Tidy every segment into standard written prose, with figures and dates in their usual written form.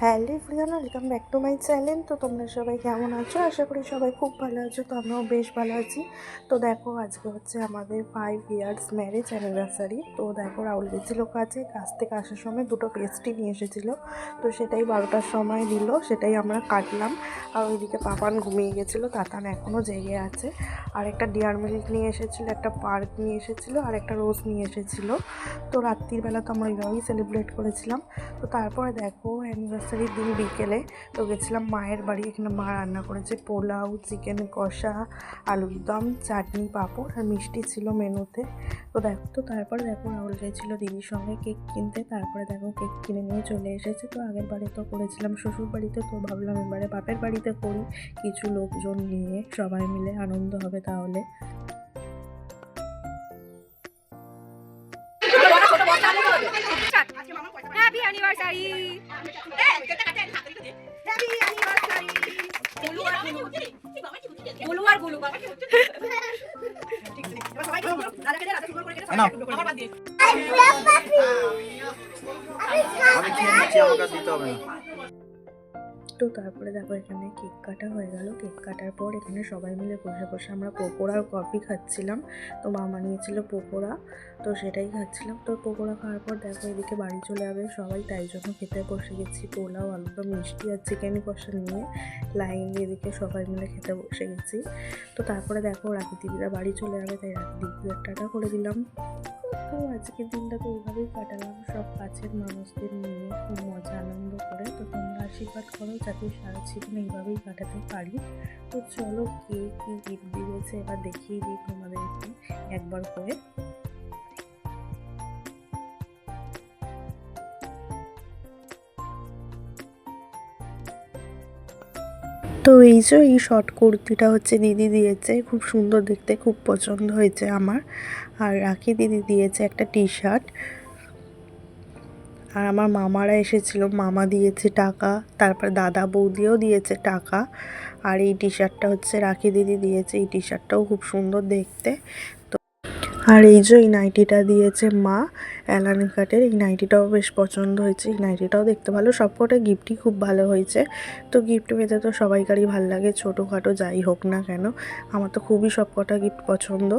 Hello everyone, welcome back to my channel. তো তোমরা সবাই কেমন আছো? আশা করি সবাই খুব ভালো আছো। তো আমিও বেশ ভালো আছি। তো দেখো, আজকে হচ্ছে আমাদের 5 ইয়ার্স ম্যারেজ অ্যানিভার্সারি। তো দেখো, রাহুল গেছিলো কাজ থেকে আসার সময় দুটো পেস্ট্রি নিয়ে এসেছিলো। তো সেটাই 12টার সময় দিল, সেটাই আমরা কাটলাম। আর ওইদিকে পাপান ঘুমিয়ে গেছিলো, তাতান এখনও জেগে আছে। আর একটা ডিয়ার মিল্ক নিয়ে এসেছিলো, একটা পার্ক নিয়ে এসেছিলো, আর একটা রোজ নিয়ে এসেছিলো। তো রাত্রিবেলা তো আমরা ওইভাবেই সেলিব্রেট করেছিলাম। তো তারপরে দেখো, অ্যানিভার্সারির দিন বিকেলে তো গেছিলাম মায়ের বাড়ি। এখানে মা রান্না করেছে পোলাও, চিকেন কষা, আলুর দম, চাটনি, পাঁপড় আর মিষ্টি ছিল মেনুতে। তো তারপরে দেখো, রাহুল গেছিলো দিদির সঙ্গে কেক কিনতে। তারপরে দেখো, কেক কিনে নিয়ে চলে এসেছে। তো আগের বারে তো করেছিলাম শ্বশুর বাড়িতে, তো ভাবলাম এবারে বাপের বাড়িতে করি, কিছু লোকজন নিয়ে সবাই মিলে আনন্দ হবে তাহলে। Happy anniversary. তো তারপরে দেখো, এখানে কেক কাটা হয়ে গেল। কেক কাটার পর এখানে সবাই মিলে বসে বসে আমরা পকোড়া আর কফি খাচ্ছিলাম। তো মা বানিয়েছিল পকোড়া, তো সেটাই খাচ্ছিলাম। তো পকোড়া খাওয়ার পর দেখো, এদিকে বাড়ি চলে যাবে সবাই, তাই জন্য খেতে বসে গেছি। পোলাও, আলুদম, মিষ্টি আর চিকেন কষা নিয়ে লাইন দিয়ে এদিকে সবাই মিলে খেতে বসে গেছি। তো তারপরে দেখো, রাখি দিদিরা বাড়ি চলে যাবে, তাই রাখি দিদিদের টাটা করে দিলাম। তো আজকের দিনটা তো এইভাবেই কাটালাম, সব কাছের মানুষদের নিয়ে খুব মজা আনন্দ করে। তো তোমরা আশীর্বাদ করো যাতে সারা জীবন এইভাবেই কাটাতে পারি। তো চলো, কে কী গিফট দিয়েছে এবার দেখিয়ে দিই তোমাদেরকে একবার করে। তো এই যে এই শর্ট কুর্তিটা হচ্ছে দিদি দিয়েছে, খুব সুন্দর দেখতে, খুব পছন্দ হয়েছে আমার। আর রাখি দিদি দিয়েছে একটা টি শার্ট। আর আমার মামারা এসেছিল, মামা দিয়েছে টাকা, তারপর দাদা বৌদিও দিয়েছে টাকা। আর এই টি শার্টটা হচ্ছে রাখি দিদি দিয়েছে, এই টি শার্টটাও খুব সুন্দর দেখতে। তো আর এই যে এই নাইটিটা দিয়েছে মা, অ্যালান কাটের। এই নাইটিটাও বেশ পছন্দ হয়েছে, এই নাইটিটাও দেখতে ভালো। সবকটা গিফটই খুব ভালো হয়েছে। তো গিফট পেতে তো সবাইকারই ভালো লাগে, ছোটোখাটো যাই হোক না কেন। আমার তো খুবই সবকটা গিফট পছন্দ।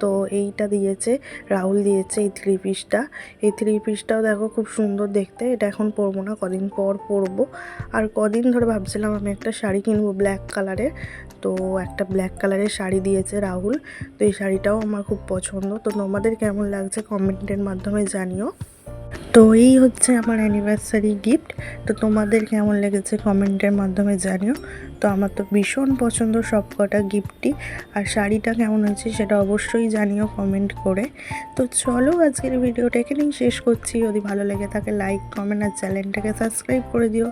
তো এইটা দিয়েছে রাহুল, দিয়েছে এই থ্রি পিসটা। এই থ্রি পিসটাও দেখো খুব সুন্দর দেখতে। এটা এখন পরবো না, কদিন পর পরবো। আর কদিন ধরে ভাবছিলাম আমি একটা শাড়ি কিনবো ব্ল্যাক কালারের। তো একটা ব্ল্যাক কালারের শাড়ি দিয়েছে রাহুল। তো এই শাড়িটাও আমার খুব পছন্দ। তো তোমাদের কেমন লাগছে কমেন্টের মাধ্যমে জানিও। তো এই হচ্ছে আমার অ্যানিভার্সারি গিফট। তো তোমাদের কেমন লেগেছে কমেন্টের মাধ্যমে জানিও। তো আমার তো ভীষণ পছন্দ সব কটা গিফটই। আর শাড়িটা কেমন হয়েছে সেটা অবশ্যই জানিও কমেন্ট করে। তো চলো, আজকের ভিডিওটা এখানেই শেষ করছি। যদি ভালো লেগে থাকে লাইক, কমেন্ট আর চ্যানেলটাকে সাবস্ক্রাইব করে দিও।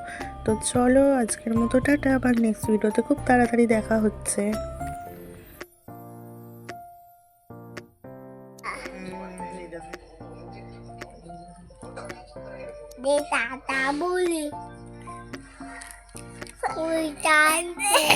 তো চলো, আজকের মতো টাটা। আবার নেক্সট ভিডিওতে খুব তাড়াতাড়ি দেখা হচ্ছে। Đi tà tà bui đi. Ui trời.